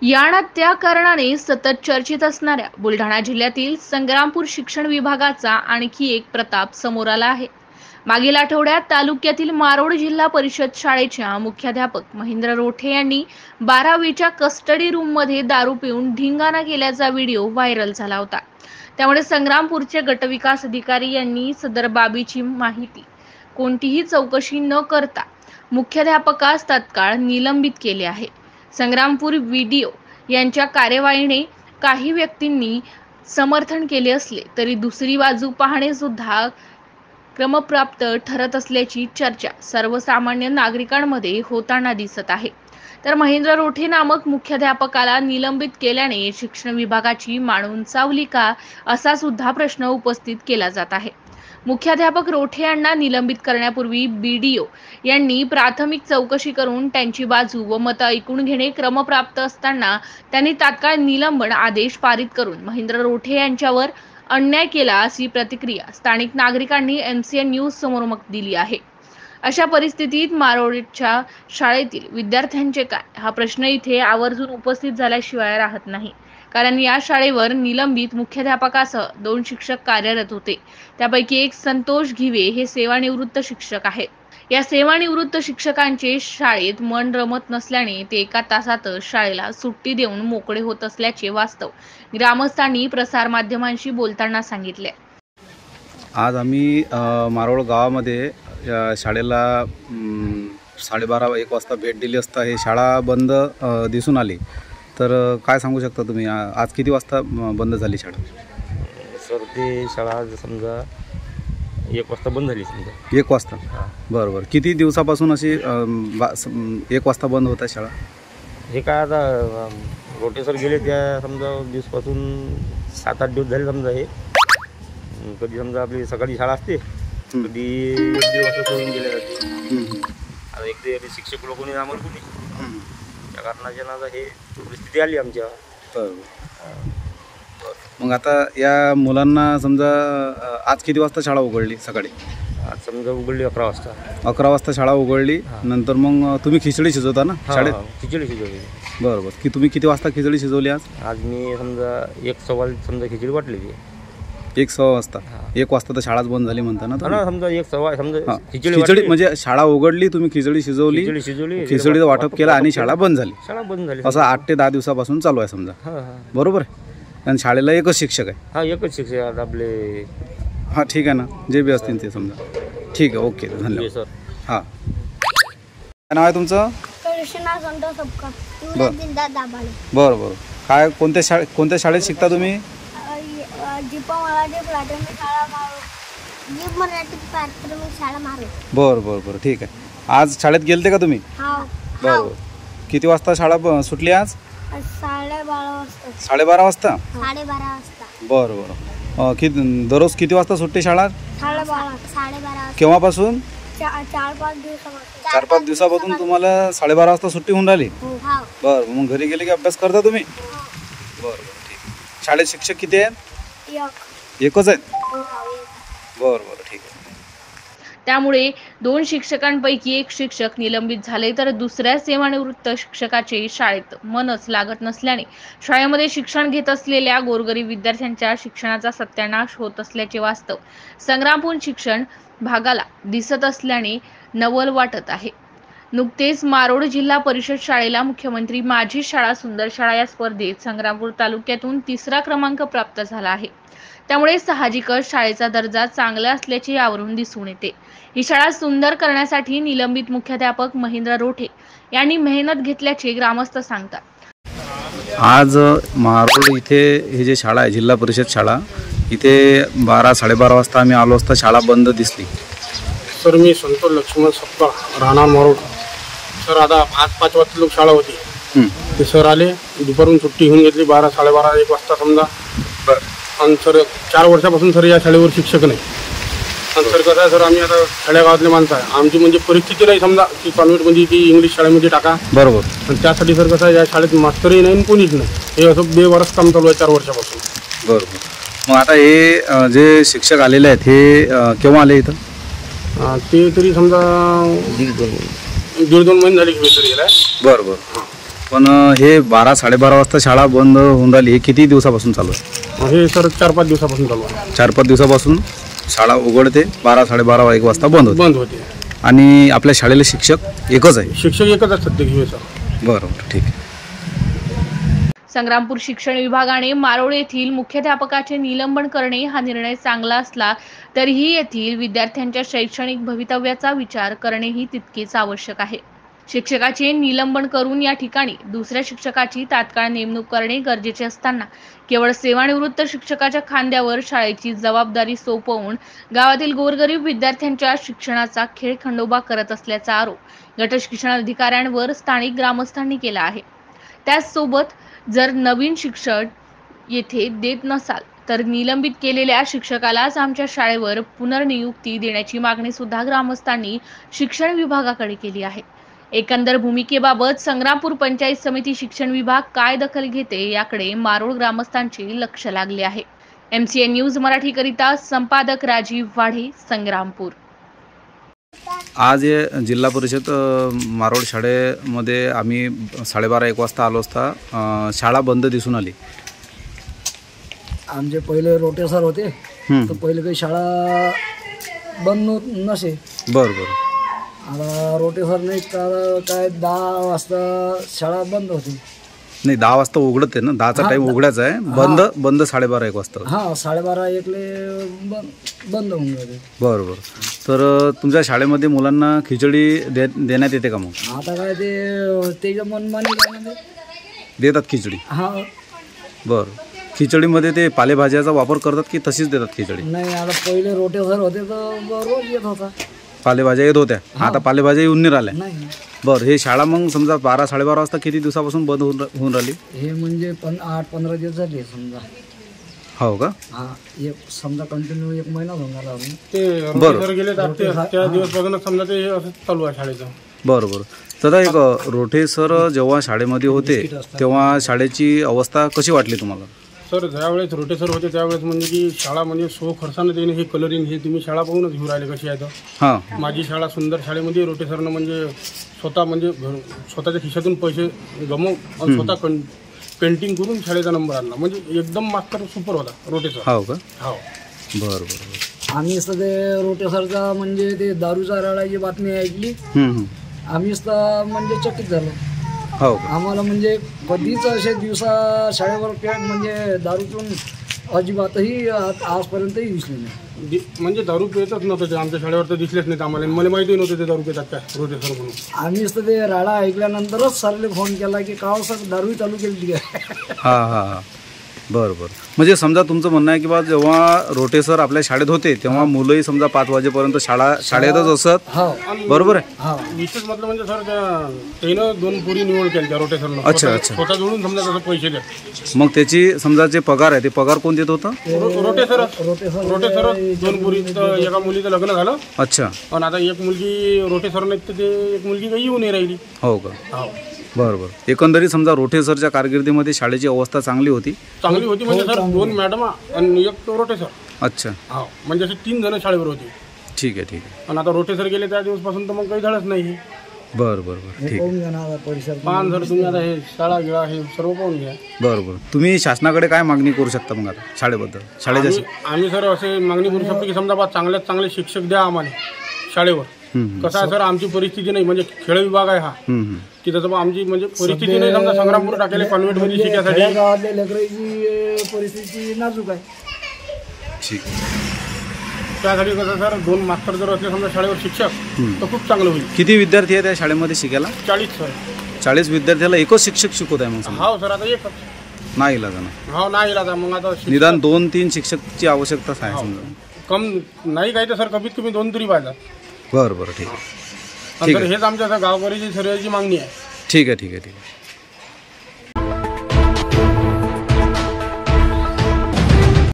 या त्या कारणाने सतत चर्चेत असणाऱ्या बुलढाणा जिल्ह्यातील संग्रामपूर शिक्षण विभागाचा आणखी एक प्रताप समोर आला आहे। मागील आठवड्यात तालुक्यातील मारोड जिल्हा परिषद शाळेच्या मुख्याध्यापक महेंद्र रोठे यांनी 12वीच्या कस्टडी रूममध्ये दारू पिऊन धिंगाणा केल्याचा व्हिडिओ व्हायरल झाला होता। त्यामुळे संग्रामपूरचे गटविकास अधिकारी यांनी सदर बाबीची माहिती कोणतीही चौकशी न करता मुख्याध्यापकास तात्काळ निलंबित केले आहे। संग्रामपूर व्हिडिओ यांच्या कार्यवाहीने काही व्यक्तींनी समर्थन केले असले तरी दुसरी बाजू पाहणे सुद्धा क्रमप्राप्त ठरत असल्याची चर्चा सर्वसामान्य नागरिकांमध्ये होताना दिसत आहे। तर महेंद्र रोठे नामक मुख्याध्यापकाला निलंबित केल्याने शिक्षण विभागाची मान उंचावली का असा सुद्धा प्रश्न उपस्थित केला जात आहे। मुख्याध्यापक रोठे यांना निलंबित करण्यापूर्वी बीडीओ यांनी प्राथमिक चौकशी करून त्यांची बाजू व मत ऐकून घेणे क्रमप्राप्त असताना त्यांनी तात्काळ निलंबन आदेश पारित करून महेंद्र रोठे यांच्यावर अन्याय केला अशी प्रतिक्रिया स्थानिक नागरिकांनी MCN न्यूज समोर दिली आहे। अशा परिस्थितीत मारोडच्या शाळेतील विद्यार्थ्यांचे काय हा प्रश्न इथे आवर्जून उपस्थित झाल्याशिवाय राहत नाही। कारण या शाळेवर निलंबित मुख्याध्यापकासह 2 शिक्षक कार्यरत होते। त्यापैकी एक संतोष घिवे हे सेवानिवृत्त शिक्षक आहेत। या सेवानिवृत्त शिक्षकांचे शाळेत मन रमत नसल्याने ते एका तासात शाळेला सुट्टी देऊन मोकळे होत असल्याचे वास्तव ग्रामस्थांनी प्रसार माध्यमांशी बोलताना सांगितले। आज आम्ही मारोड गावामध्ये शाळेला 12:30-1 वाजता भेट दिली असता हे शाळा बंद दिसून आली। तर काय सांगू शकता तुम्ही, आज किती वाजता बंद झाली शाळा? सर ते शाळा समजा 1 वाजता बंद झाली समजा। 1 वाजता? बरं बरं। किती दिवसापासून अशी 1 वाजता बंद होता शाळा? हे काय आता रोटे सर गेले त्या समजा दिवसपासून 7-8 दिवस झाले समजा। हे कधी समजा आपली सकाळी शाळा असते, कधी 1 दिवस सोडून गेले जाते। आता एक ते शिक्षक लोक कोणी आम्हाला कोणी त्या कारणाच्या नादा हे परिस्थिती आली आमच्या। मग आता या मुलांना समजा आज किती वाजता शाळा उघडली? सकाळी आज समजा उघडली 11 वाजता। 11 वाजता शाळा उघडली, नंतर मग तुम्ही खिचडी शिजवता ना शाळेत? खिचडी शिजवली। बरोबर। की तुम्ही किती वाजता खिचडी शिजवली आज? आज मी समजा 1:15 समजा खिचडी वाटलेली। 1:15 वाजता? 1 वाजता तर शाळाच बंद झाली म्हणता ना समजा 1:15 समजा खिचडी म्हणजे शाळा उघडली, तुम्ही खिचडी शिजवली, खिचडीचं वाटप केलं आणि शाळा बंद झाली। असं 8 ते 10 दिवसापासून चालू आहे समजा, बरोबर आहे? आणि शाळेला एकच शिक्षक आहे? एकच शिक्षक आपले। ठीक आहे ना, जे बी असतील ते समजा। ठीक आहे, ओके, धन्यवाद सर। काय नाव आहे तुमचं? कृष्णा संतोष सपकाळ, जिल्हा दाभाडे। बरं बरं। काय कोणत्या शाळेत शिकता तुम्ही? जीपा मराठी प्राथमिक शाळा मारोड। जीप मराठी प्राथमिक शाळा मारोड। बरं बरं बरं, ठीक आहे। आज शाळेत गेलते का तुम्ही? बरं बरं। किती वाजता शाळा सुटली आज? 12:30 वाजता। 12:30 वाजता? 12:30 वाजता। बरं बरं। दररोज किती वाजता सुटते शाळा? 12:30। केव्हापासून? 4-5 दिवसापासून। 4-5 दिवसापासून तुम्हाला 12:30 वाजता सुट्टी होऊन राहिली? बरं। मग घरी गेले की अभ्यास करता तुम्ही? बरं बरं, ठीक। शाळेत शिक्षक किती आहेत? एकच आहेत? बरं बरं, ठीक आहे। त्यामुळे 2 शिक्षकांपैकी एक शिक्षक निलंबित झाले तर दुसऱ्या सेवानिवृत्त शिक्षकाचे शाळेत मनच लागत नसल्याने शाळेमध्ये शिक्षण घेत असलेल्या गोरगरीब विद्यार्थ्यांच्या शिक्षणाचा सत्यानाश होत असल्याचे वास्तव संग्रामपूर शिक्षण भागाला दिसत असल्याने नवल वाटत आहे। नुकतेच मारोड जिल्हा परिषद शाळेला मुख्यमंत्री माझी शाळा सुंदर शाळा या स्पर्धेत संग्रामपूर तालुक्यातून 3रा क्रमांक प्राप्त झाला आहे। त्यामुळे साहजिकच शाळेचा दर्जा चांगला असल्याचे यावरून दिसून येते। ही शाळा सुंदर करण्यासाठी निलंबित मुख्याध्यापक महेंद्र रोठे यांनी मेहनत घेतल्याचे ग्रामस्थ सांगतात। आज मारोड इथे हे जे शाळा आहे जिल्हा परिषद शाळा, इथे 12-12:30 वाजता आम्ही आलो असता शाळा बंद दिसली। सर मी संतोष लक्ष्मण सपकाळ, राहणार मारोड। सर आता 5 वाजता लोक शाळा होती, ते सर आले, दुपारून सुट्टी घेऊन घेतली 12-12:30-1 वाजता समजा। आणि सर 4 वर्षापासून सर या शाळेवर शिक्षक नाही। आणि सर कसं आहे सर, आम्ही आता खेड्यागावातले माणसं आहे, आमची म्हणजे परिस्थिती नाही समजा की कॉन्व्हेंटमध्ये की इंग्लिश शाळेमध्ये टाका। बरोबर। आणि त्यासाठी सर कसं आहे, या शाळेत मास्तरही नाही कोणीच नाही, हे असं बेवारस काम चालू आहे 4 वर्षापासून। बरोबर। मग आता हे जे शिक्षक आलेले आहेत हे केव्हा आले इथं? ते तरी समजा 1.5-2 महिने झाले की सर गेला। बरं बरं। पण हे 12-12:30 वाजता शाळा बंद होऊन राहिली, हे किती दिवसापासून चालू आहे? हे सर 4-5 दिवसापासून चालू आहे. 4-5 दिवसापासून शाळा उघडते, 12-12:30 1 वाजता बंद होते. बंद होते. आणि आपल्या शाळेला शिक्षक एकच आहे? शिक्षक एकच असतात ते सर. बरोबर, ठीक आहे. संग्रामपूर शिक्षण विभागाने मारोळ येथील मुख्याध्यापकाचे निलंबन करणे हा निर्णय चांगला असला तरीही येथील विद्यार्थ्यांच्या शैक्षणिक भवितव्याचा विचार करणेही तितकेच आवश्यक आहे. शिक्षकाचे निलंबन करून या ठिकाणी दुसऱ्या शिक्षकाची तात्काळ नेमणूक करणे गरजेचे असताना केवळ सेवानिवृत्त शिक्षकाच्या खांद्यावर शाळेची जबाबदारी सोपवून गावातील गोरगरीब विद्यार्थ्यांच्या शिक्षणाचा खेळखंडोबा करत असल्याचा आरोप गट शिक्षण अधिकाऱ्यांवर स्थानिक ग्रामस्थांनी केला आहे. त्याचसोबत जर नवीन शिक्षक येथे देत नसाल तर निलंबित केलेल्या शिक्षकालाच आमच्या शाळेवर पुनर्नियुक्ती देण्याची मागणी सुद्धा ग्रामस्थांनी शिक्षण विभागाकडे केली आहे. एकंदर भूमिकेबाबत संग्रामपूर पंचायत समिती शिक्षण विभाग काय दखल घेते याकडे मारोळ ग्रामस्थांचे लक्ष लागले आहे. MCN न्यूज मराठीकरिता संपादक राजीव वाढे, संग्रामपूर. आज जिल्हा परिषद मारोळ शाळेमध्ये आम्ही 12:30-1 वाजता आलो असता शाळा बंद दिसून आली. आमचे पहिले रोटे सर होते, तर पहिले काही शाळा बंद नसे. बरं. आता रोटे सर नाही तर काय 10 वाजता शाळा बंद होती. नाही, 10 वाजता उघडते ना, 10चा टाईम उघडायचा आहे. बंद 12:30-1 वाजता. हां, 12:30-1ले बंद होऊन जाते. बरं. तर तुमच्या शाळेमध्ये मुलांना खिचडी देण्यात येते का? मग आता काय ते त्याच्या मनमानी काय म्हणजे देतात खिचडी? हां. बरं. खिचडीमध्ये ते पालेभाज्याचा वापर करतात की तशीच देतात खिचडी? नाही, आता पहिले रोटे सर होते तर रोज येत होता, पालेभाज्या येत होत्या. आता पालेभाज्या येऊन नाही राहिल्या. नाही. बरं. हे शाळा मग समजा 12-12:30 वाजता किती दिवसापासून बंद होऊन राहिली? हे म्हणजे 8-15 दिवस झाले समजा. हो का? हां, एक समजा कंटिन्यू 1 महिना होऊन गेला अजून. ते रोटे सर गेले त्या दिवसपासून समजा ते असं चालू आहे शाळेचं. बरं. तर एक रोठे सर जेव्हा शाळेमध्ये होते तेव्हा शाळेची अवस्था कशी वाटली तुम्हाला? सर, ज्यावेळेस रोटे सर होते त्यावेळेस म्हणजे की शाळा म्हणजे खर्चानं देणे, हे कलरिंग हे तुम्ही शाळा पाहूनच घेऊन राहिले कशी आहे. हां, माझी शाळा सुंदर शाळेमध्ये रोटे सरनं म्हणजे स्वतःच्या खिशातून पैसे गमवून स्वतः पेंटिंग करून शाळेचा नंबर आणला. म्हणजे एकदम मास्तर सुपर होता रोटे सर. हो का? हो. बरं. आम्ही सध्या रोटे सरचा म्हणजे ते दारूचा राडाची बातमी ऐकली. आम्हीच तर म्हणजे चकित झालो. हो का? आम्हाला म्हणजे कधीच असे दिवसा शाळेवर म्हणजे दारूतून अजिबातही आजपर्यंतही दिसले नाही. म्हणजे दारू पितच नव्हतं ते आमच्या शाळेवर, तर दिसलेच नाहीत आम्हाला. मला माहिती नव्हतं ते दारू पितात काय रोटे सर म्हणून. आम्हीच तर ते राडा ऐकल्यानंतरच सरले फोन केला की का सर दारू चालू केली काय. हां. बरं. म्हणजे समजा तुमचं म्हणणं आहे की बा जेव्हा रोटे सर आपल्या शाळेत होते तेव्हा मुलंही समजा 5 वाजेपर्यंत शाळेतच असत. बरोबर आहे. विशेष म्हटलं म्हणजे सर त्यानं 2 पुरी निवड केली त्या रोटे सरनं. अच्छा. स्वतः जोडून समजा तसं पैसे द्या. मग त्याची समजा जे पगार आहे ते पगार कोण देत होतं? रोटे सर 2 पुरी. एका मुलीचं लग्न झालं. अच्छा. पण आता एक मुलगी रोटे सर नाही तर ते एक मुलगी काही येऊन नाही राहिली. हो का? बरं. एकंदरीत समजा रोठे सरच्या कारकिर्दीमध्ये शाळेची अवस्था चांगली होती म्हणजे सर 2 मॅडम आणि 1 रोटे सर. अच्छा. हो, म्हणजे असे 3 जण शाळेवर होते. ठीक आहे. आणि आता रोटे सर गेले त्या दिवसपासून तर मग काही झालंच नाही. बरं. ठीक आहे. पाहून सर तुम्ही आता हे शाळा गिळा हे सर्व पाहून घ्या. बरं. तुम्ही शासनाकडे काय मागणी करू शकता मग आता शाळेबद्दल? आम्ही सर असे मागणी करू शकतो की समजा चांगल्यात चांगले शिक्षक द्या आम्हाला शाळेवर. कसं आहे सर, आमची परिस्थिती नाही, म्हणजे खेळ विभाग आहे हा, की तसं आमची म्हणजे परिस्थिती नाही. समजा संग्रामपूर टाकेले कॉन्व्हेंटमध्ये शिकायसाठी गावातल्या लेकरांची परिस्थिती नाजूक आहे. ठीक. त्यासाठी कसं सर 2 मास्टर जर असले समजा शाळेवर शिक्षक तर खूप चांगलं होईल. किती विद्यार्थी आहेत त्या शाळेमध्ये शिकायला? 40 सर. 40 विद्यार्थ्याला एकच शिक्षक शिकवत आहे मग? हो सर, आता एकच नाही इलाज ना. हो, नाही इलाज. मग आता निदान 2-3 शिक्षकची आवश्यकता आहे समजा. कम नाही काय तर सर कमीत कमी 2 तरी पाहिजे. बरं. ठीक आहे. हेच आमच्या गावकऱ्याची सर्वांची मागणी आहे. ठीक आहे.